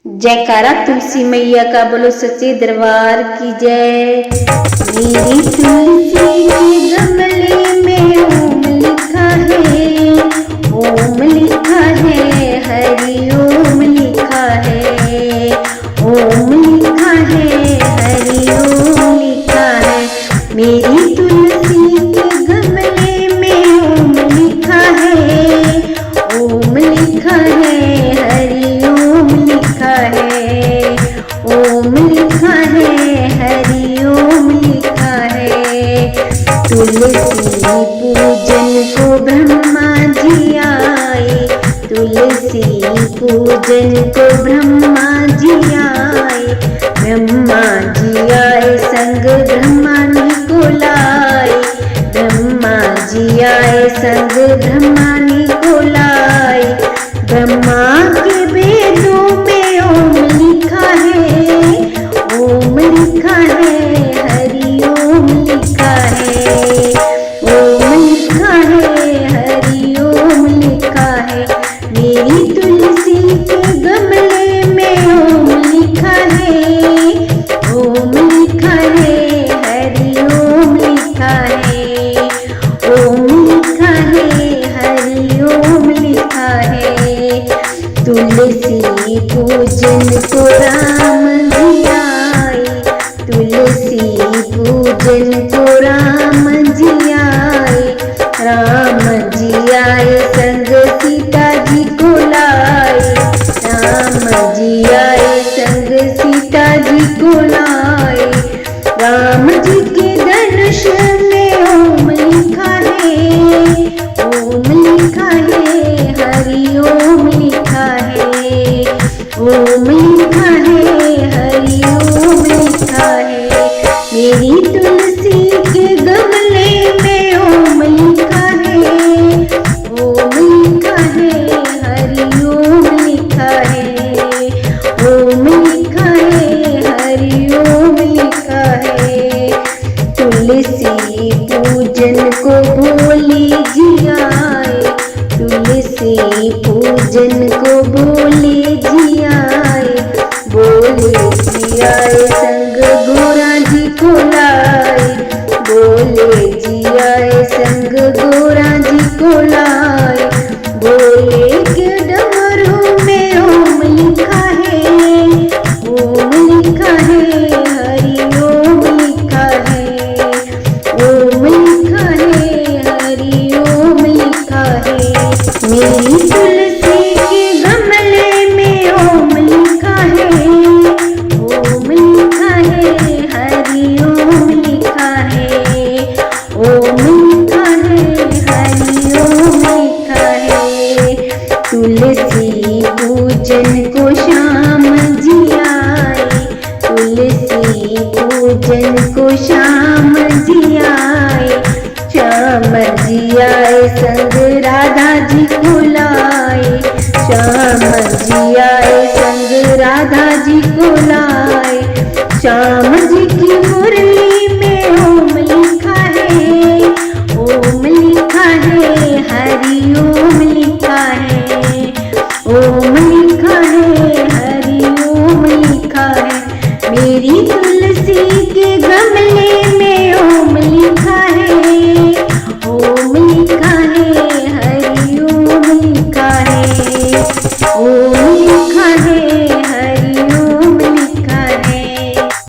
जयकारा तुलसी मैया का, बोलो सच्चे दरबार की जय। मेरी तुलसी के गमले में ओम लिखा है, ओम लिखा है, हरि ओम लिखा है, ओम लिखा है, हरि ओम लिखा है। मेरी तुलसी के गमले में ओम लिखा है, ओम लिखा है, हरि ओम लिखा है, ओम लिखा है, हरि ओम लिखा है। तुलसी पूजन को ब्रह्मा जी आए, तुलसी पूजन को ब्रह्मा जी आए, ब्रह्मा जी आए संग ब्रह्मानी को लाए, ब्रह्मा जी आए संग ब्रह्मानी को लाए। ब्रह्मा के वेदों में ओम लिखा है, ओम लिखा है, हरि ओम लिखा है, ओम लिखा है, हरि ओम लिखा है। मेरी तुलसी के गमले में ओम लिखा है, ओम लिखा है, हरि ओम लिखा है, ओम लिखा है, हरि ओम लिखा है। तुलसी पूजन को राम जी आए, तुलसी पूजन को राम जी आए, राम जी आए संग सीता जी को लाए, राम जी आए संग सीता जी को लाए। राम जी के धनुष में ओम लिखा है, ओम लिखा है, हरि ओम लिखा है, ओम लिखा है, हरि ओम लिखा है। मेरी तुलसी के गमले में ओम लिखा है, ओम लिखा है, हरि ओम लिखा है, ओम लिखा है, हरि ओम लिखा है। तुलसी पूजन को भोले जी आए, तुलसी पूजन को भोले जी आए, भोले जी आए संग गोरा जी को लाए, भोले जी आए संग गोरा जी को लाए। भोले के डमरू में ओम लिखा है, ओम लिखा है, हरि ओम लिखा है, ओम लिखा है, हरि ओम लिखा है। मेरी तुलसी के गमले में ओम लिखा है, ओम लिखा है, हरि ओम लिखा है, ओम लिखा है, हरि ओम लिखा है। तुलसी पूजन को श्याम जी आए, तुलसी पूजन को श्याम जी आए, श्याम जी आए संग राधा जी को लाए, श्याम